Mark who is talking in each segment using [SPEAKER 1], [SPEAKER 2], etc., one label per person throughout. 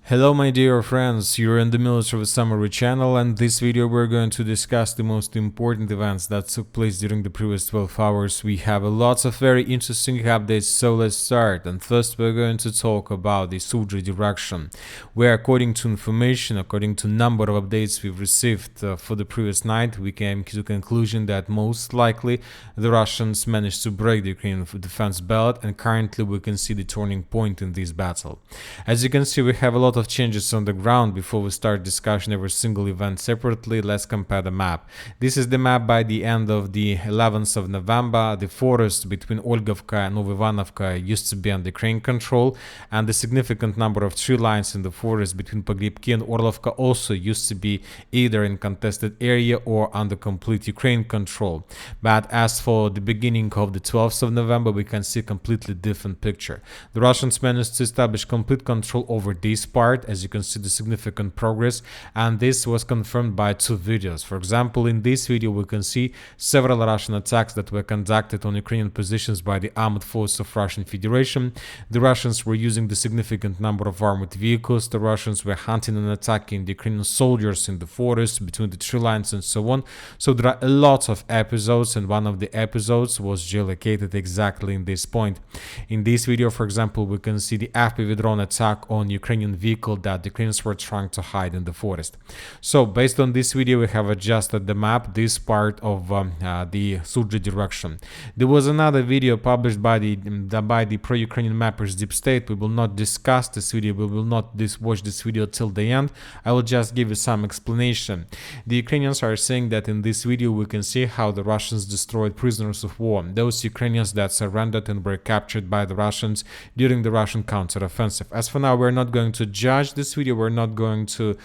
[SPEAKER 1] Hello my dear friends, you're in the Military Summary channel, and this video we're going to discuss the most important events that took place during the previous 12 hours. We have lots of very interesting updates, so let's start. And first we're going to talk about the Sudzha direction, where according to information, according to number of updates we've received for the previous night, we came to the conclusion that most likely the Russians managed to break the Ukrainian defense belt, and currently we can see the turning point in this battle. As you can see, we have a lot of changes on the ground. Before we start discussing every single event separately, let's compare the map. This is the map by the end of the 11th of November. The forest between Olgovka and Novovanovka used to be under Ukrainian control, and the significant number of tree lines in the forest between Pokrovsk and Orlovka also used to be either in contested area or under complete Ukrainian control. But as for the beginning of the 12th of November, we can see a completely different picture. The Russians managed to establish complete control over this part. As you can see, the significant progress, and this was confirmed by two videos. For example, in this video we can see several Russian attacks that were conducted on Ukrainian positions by the armed forces of Russian Federation. The Russians were using the significant number of armored vehicles. The Russians were hunting and attacking the Ukrainian soldiers in the forest between the tree lines and so on. So there are a lot of episodes, and one of the episodes was geolocated exactly in this point. In this video, for example, we can see the FPV drone attack on Ukrainian vehicle that the Ukrainians were trying to hide in the forest. So based on this video, we have adjusted the map, this part of the Sudzha direction. There was another video published by the pro-Ukrainian mappers Deep State. We will not discuss this video, we will not watch this video till the end. I will just give you some explanation. The Ukrainians are saying that in this video we can see how the Russians destroyed prisoners of war, those Ukrainians that surrendered and were captured by the Russians during the Russian counteroffensive. As for now, we're not going to judge this video, we're not going to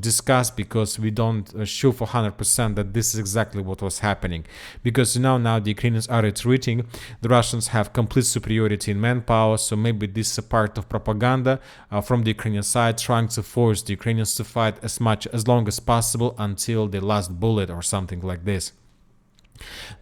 [SPEAKER 1] discuss, because we don't sure for 100% that this is exactly what was happening, because now the Ukrainians are retreating. The Russians have complete superiority in manpower, so maybe this is a part of propaganda from the Ukrainian side, trying to force the Ukrainians to fight as long as possible until the last bullet or something like this.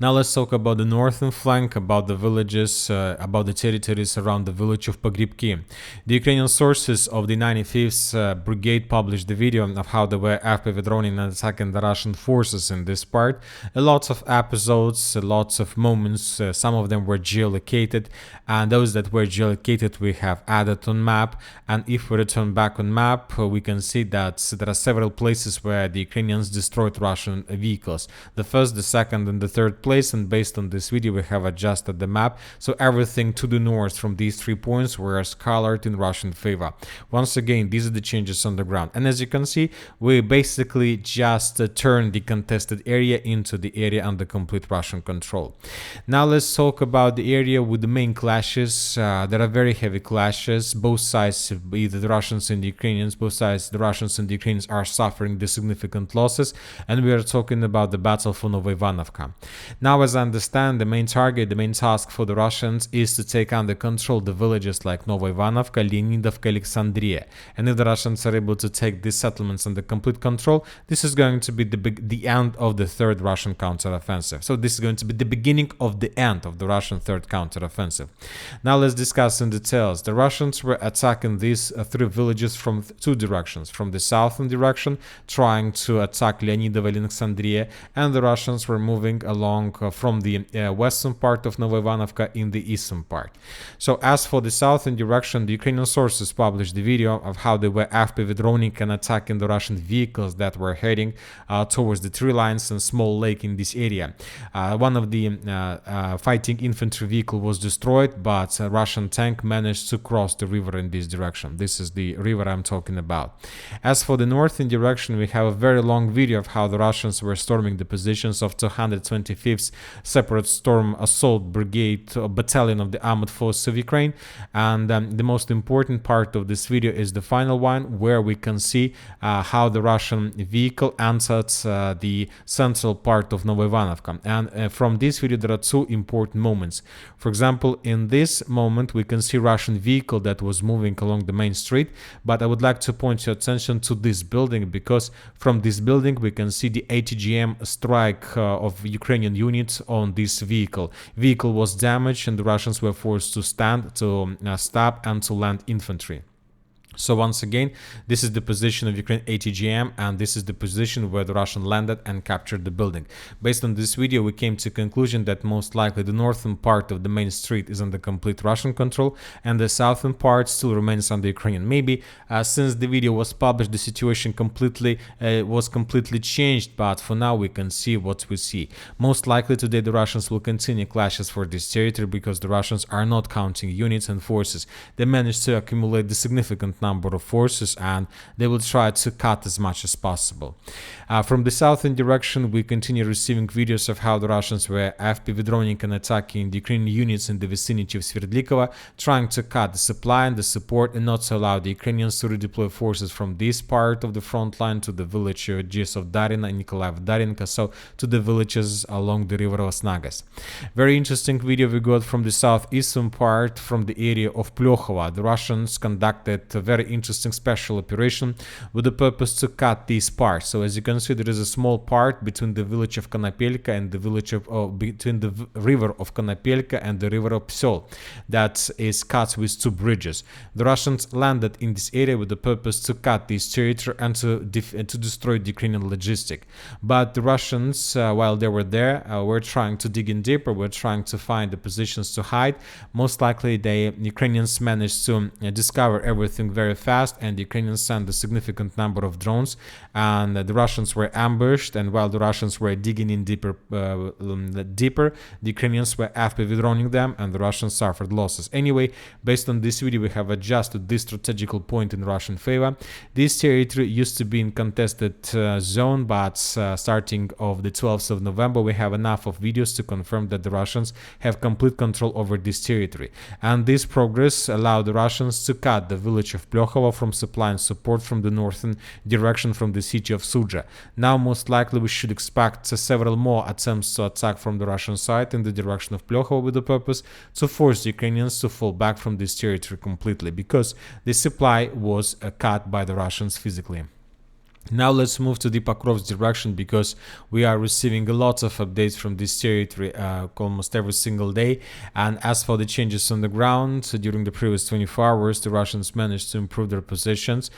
[SPEAKER 1] Now let's talk about the northern flank, about the villages, about the territories around the village of Pokrovsk. The Ukrainian sources of the 95th Brigade published the video of how they were FPV droning and attacking the Russian forces in this part. Lots of episodes, lots of moments, some of them were geolocated, and those that were geolocated we have added on map. And if we return back on map, we can see that there are several places where the Ukrainians destroyed Russian vehicles. The first, the second, and the third place, and based on this video we have adjusted the map, so everything to the north from these 3 points were colored in Russian favor. Once again, these are the changes on the ground, and as you can see, we basically just turned the contested area into the area under complete Russian control. Now let's talk about the area with the main clashes. There are very heavy clashes, both sides, either the Russians and the Ukrainians, both sides, the Russians and the Ukrainians, are suffering the significant losses, and we are talking about the battle for Novovanovka. Now, as I understand, the main target, the main task for the Russians is to take under control the villages like Novovanovka, Leonidovka, Alexandria. And if the Russians are able to take these settlements under complete control, this is going to be the end of the third Russian counteroffensive. So this is going to be the beginning of the end of the Russian third counteroffensive. Now let's discuss in details. The Russians were attacking these 3 villages from 2 directions. From the southern direction, trying to attack Leonidov and Alexandria, and the Russians were moving along from the western part of Novovanovka in the eastern part. So as for the southern direction, the Ukrainian sources published the video of how they were FPV droning and attacking the Russian vehicles that were heading towards the tree lines and small lake in this area. One of the fighting infantry vehicle was destroyed, but a Russian tank managed to cross the river in this direction. This is the river I'm talking about. As for the northern direction, we have a very long video of how the Russians were storming the positions of 225th Separate Storm Assault Brigade Battalion of the Armed Forces of Ukraine. And the most important part of this video is the final one, where we can see how the Russian vehicle entered the central part of Novovanovka. And from this video there are 2 important moments. For example, in this moment we can see Russian vehicle that was moving along the main street, but I would like to point your attention to this building, because from this building we can see the ATGM strike of Ukrainian units on this vehicle. Vehicle was damaged and the Russians were forced to stop and to land infantry. So once again, this is the position of Ukraine ATGM, and this is the position where the Russian landed and captured the building. Based on this video, we came to a conclusion that most likely the northern part of the main street is under complete Russian control, and the southern part still remains under Ukrainian. Maybe since the video was published, the situation was completely changed, but for now we can see what we see. Most likely today the Russians will continue clashes for this territory because the Russians are not counting units and forces. They managed to accumulate the significant number of forces, and they will try to cut as much as possible. From the southern direction, we continue receiving videos of how the Russians were FPV droning and attacking the Ukrainian units in the vicinity of Sverdlikova, trying to cut the supply and the support and not to allow the Ukrainians to redeploy forces from this part of the front line to the village of Darina and Nikolaev-Darinka, so to the villages along the river Osnagas. Very interesting video we got from the southeastern part, from the area of Pokrovsk. The Russians conducted a very interesting special operation with the purpose to cut these parts. So as you can see, there is a small part between the village of Konopelka and the village of between the river of Konopelka and the river of Psyol that is cut with two bridges. The Russians landed in this area with the purpose to cut this territory and to destroy the Ukrainian logistic. But the Russians, while they were there, were trying to dig in deeper, were trying to find the positions to hide. Most likely the Ukrainians managed to discover everything very fast, and the Ukrainians sent a significant number of drones, and the Russians were ambushed, and while the Russians were digging in deeper, the Ukrainians were FPV droning them, and the Russians suffered losses. Anyway, based on this video, we have adjusted this strategical point in Russian favor. This territory used to be in contested zone, but starting of the 12th of November, we have enough of videos to confirm that the Russians have complete control over this territory. And this progress allowed the Russians to cut the village of Pokrovsk from supplying support from the northern direction from the city of Sudzha. Now most likely we should expect several more attempts to attack from the Russian side in the direction of Pokrovsk with the purpose to force the Ukrainians to fall back from this territory completely, because the supply was cut by the Russians physically. Now let's move to the Pokrovsk direction, because we are receiving a lot of updates from this territory almost every single day. And as for the changes on the ground, during the previous 24 hours, the Russians managed to improve their positions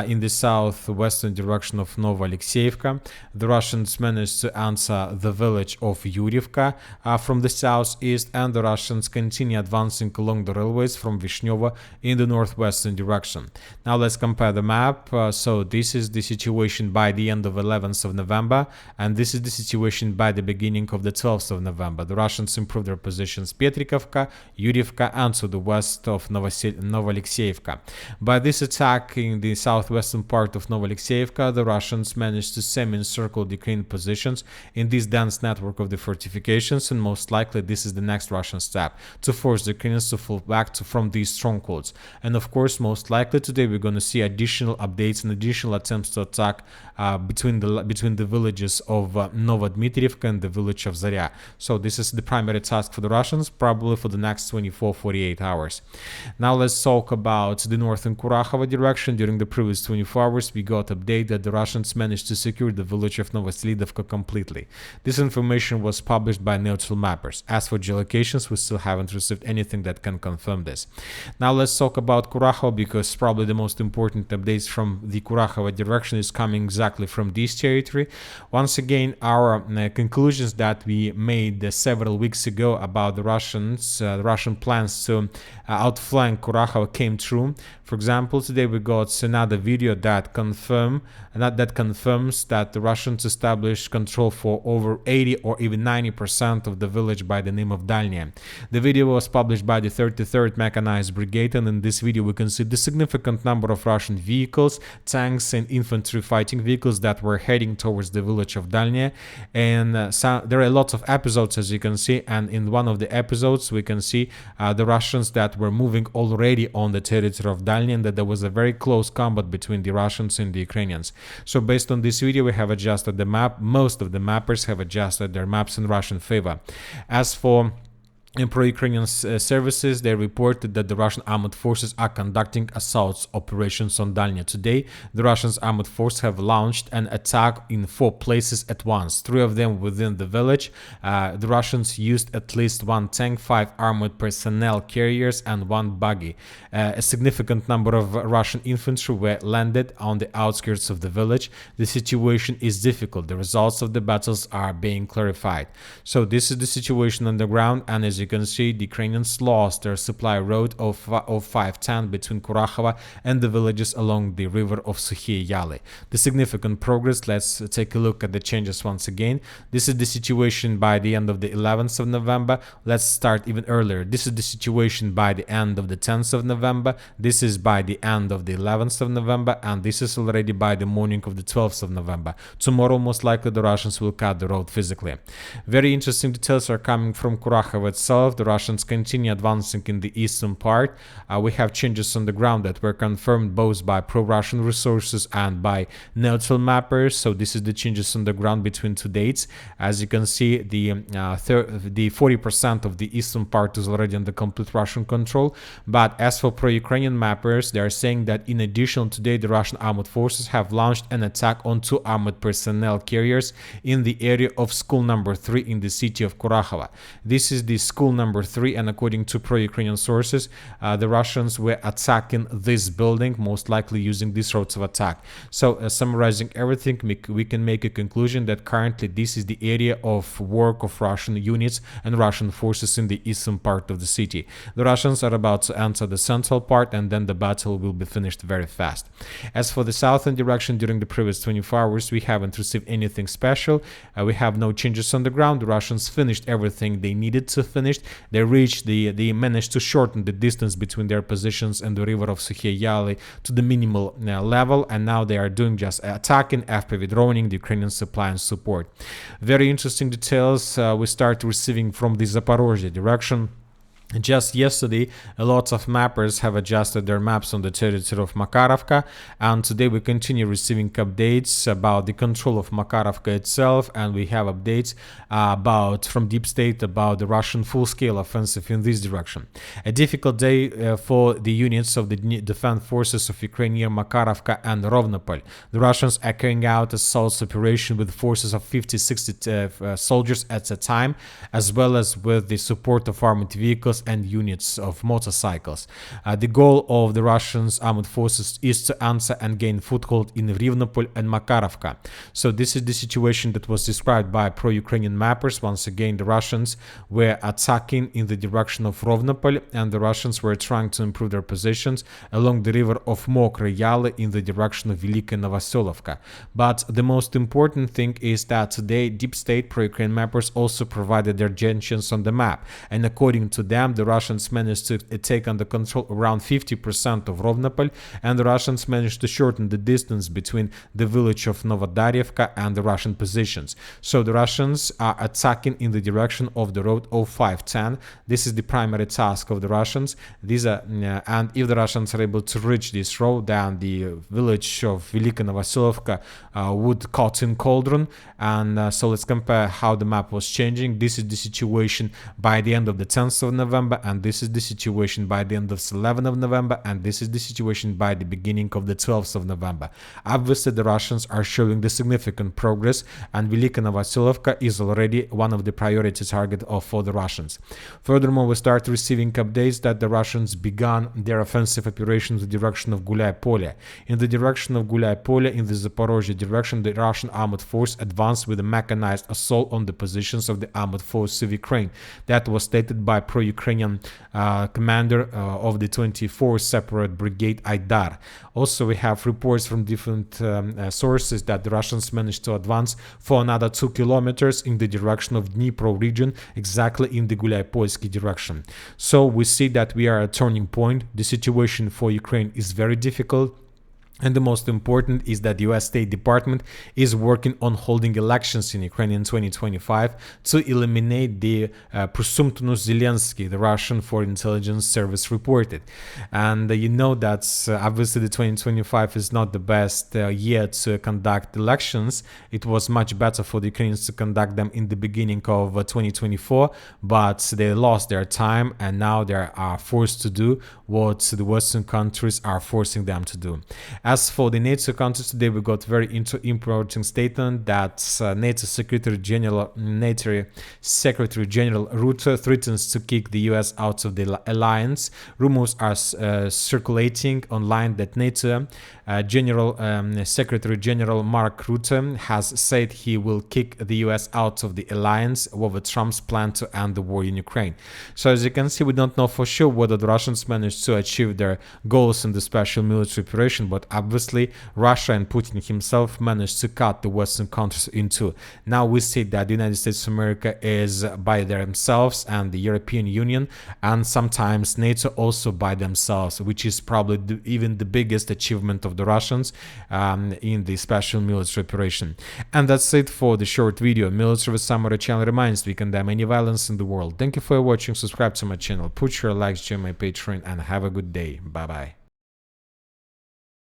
[SPEAKER 1] in the southwestern direction of Novovanovka. The Russians managed to answer the village of Yuriivka from the southeast, and the Russians continue advancing along the railways from Vishnyovo in the northwestern direction. Now let's compare the map. So this is the situation by the end of 11th of November, and this is the situation by the beginning of the 12th of November. The Russians improved their positions Petrikovka, Yuriivka, and to the west of Novoalexeyevka. By this attack in the southwestern part of Novoalexeyevka, the Russians managed to semi-encircle the Ukrainian positions in this dense network of the fortifications, and most likely this is the next Russian step, to force the Ukrainians to fall back from these strongholds. And of course, most likely today we're going to see additional updates and additional attempts to attack between the villages of Novodmitrievka and the village of Zarya. So this is the primary task for the Russians, probably for the next 24-48 hours. Now let's talk about the northern Kurakhove direction. During the previous 24 hours, we got update that the Russians managed to secure the village of Novoselidovka completely. This information was published by neutral mappers. As for geolocations, we still haven't received anything that can confirm this. Now let's talk about Kurakhove, because probably the most important updates from the Kurakhove direction is coming exactly from this territory. Once again, our conclusions that we made several weeks ago about the Russian plans to outflank Kurakhove came true. For example, today we got another video that confirms that the Russians established control for over 80 or even 90% of the village by the name of Dalnya. The video was published by the 33rd Mechanized Brigade, and in this video we can see the significant number of Russian vehicles, tanks, and infantry fighting vehicles that were heading towards the village of Dalnya. And there are lots of episodes, as you can see, and in one of the episodes we can see the Russians that were moving already on the territory of Dalnya, and that there was a very close combat between the Russians and the Ukrainians. So based on this video, we have adjusted the map. Most of the mappers have adjusted their maps in Russian favor. As for In pro-Ukrainian services, they reported that the Russian armed forces are conducting assault operations on Dalnya. Today, the Russian armed forces have launched an attack in 4 places at once, 3 of them within the village. The Russians used at least 1 tank, 5 armored personnel carriers, and 1 buggy. A significant number of Russian infantry were landed on the outskirts of the village. The situation is difficult. The results of the battles are being clarified. So this is the situation on the ground, and as you can see, the Ukrainians lost their supply road of 510 between Kurakhove and the villages along the river of Sudzha Yali. The significant progress, let's take a look at the changes once again. This is the situation by the end of the 11th of November. Let's start even earlier. This is the situation by the end of the 10th of November. This is by the end of the 11th of November, and this is already by the morning of the 12th of November. Tomorrow, most likely, the Russians will cut the road physically. Very interesting details are coming from Kurakhove itself. The Russians continue advancing in the eastern part. We have changes on the ground that were confirmed both by pro-Russian resources and by neutral mappers. So this is the changes on the ground between 2 dates. As you can see, the 40% of the eastern part is already under complete Russian control. But as for pro-Ukrainian mappers, they are saying that in addition, today the Russian armed forces have launched an attack on 2 armored personnel carriers in the area of school number 3 in the city of Kurakhove. This is the school number 3, and according to pro-Ukrainian sources, the Russians were attacking this building, most likely using these routes of attack. So summarizing everything, we can make a conclusion that currently this is the area of work of Russian units and Russian forces in the eastern part of the city. The Russians are about to enter the central part, and then the battle will be finished very fast. As for the southern direction, during the previous 24 hours, we haven't received anything special. We have no changes on the ground. The Russians finished everything they needed to finish. They managed to shorten the distance between their positions and the river of Sudzha Yali to the minimal level, and now they are doing just attacking after withdrawing the Ukrainian supply and support. Very interesting details we start receiving from the Zaporizhzhia direction. Just yesterday, lots of mappers have adjusted their maps on the territory of Makarovka, and today we continue receiving updates about the control of Makarovka itself, and we have updates from Deep State about the Russian full-scale offensive in this direction. A difficult day for the units of the defense forces of Ukraine near Makarovka and Rovnopol. The Russians are carrying out assault operation with forces of 50-60 soldiers at a time, as well as with the support of armored vehicles and units of motorcycles. The goal of the Russians armed forces is to answer and gain foothold in Rivnopol and Makarovka. So this is the situation that was described by pro-Ukrainian mappers. Once again, the Russians were attacking in the direction of Rovnopol, and the Russians were trying to improve their positions along the river of Mokry Yali in the direction of Velika Novoselovka. But the most important thing is that today Deep State pro-Ukrainian mappers also provided their intentions on the map, and according to them, the Russians managed to take under control around 50% of Rovnopol, and the Russians managed to shorten the distance between the village of Novovanovka and the Russian positions. So the Russians are attacking in the direction of the road 0510. This is the primary task of the Russians. And if the Russians are able to reach this road, then the village of Velika Novoselovka would caught in cauldron. And so let's compare how the map was changing. This is the situation by the end of the 10th of November, and this is the situation by the end of the 11th of November, and this is the situation by the beginning of the 12th of November. Obviously, the Russians are showing the significant progress, and Velika Novoselovka is already one of the priority targets for the Russians. Furthermore, we start receiving updates that the Russians began their offensive operations in the direction of Gulay Pole. In the direction of Gulay Pole, in the Zaporizhzhia direction, the Russian armored force advanced with a mechanized assault on the positions of the armored force of Ukraine. That was stated by pro-Ukrainian commander of the 24th Separate Brigade Aidar. Also, we have reports from different sources that the Russians managed to advance for another 2 kilometers in the direction of Dnipro region, exactly in the Gulyapolsky direction. So we see that we are at a turning point. The situation for Ukraine is very difficult. And the most important is that the US State Department is working on holding elections in Ukraine in 2025 to eliminate the presumptuous Zelensky, the Russian Foreign Intelligence Service reported. And you know that obviously the 2025 is not the best year to conduct elections. It was much better for the Ukrainians to conduct them in the beginning of 2024, but they lost their time and now they are forced to do what the Western countries are forcing them to do. As for the NATO countries, today we got very important statement that NATO Secretary General Rutte threatens to kick the US out of the alliance. Rumors are circulating online that NATO Secretary General Mark Rutte has said he will kick the US out of the alliance over Trump's plan to end the war in Ukraine. So as you can see, we don't know for sure whether the Russians managed to achieve their goals in the special military operation, but obviously Russia and Putin himself managed to cut the Western countries in two. Now we see that the United States of America is by themselves and the European Union, and sometimes NATO also by themselves, which is probably even the biggest achievement of the Russians in the special military operation. And that's it for the short video. Military Summary channel reminds we condemn any violence in the world. Thank you for watching. Subscribe to my channel, put your likes, join my Patreon, and have a good day. Bye bye.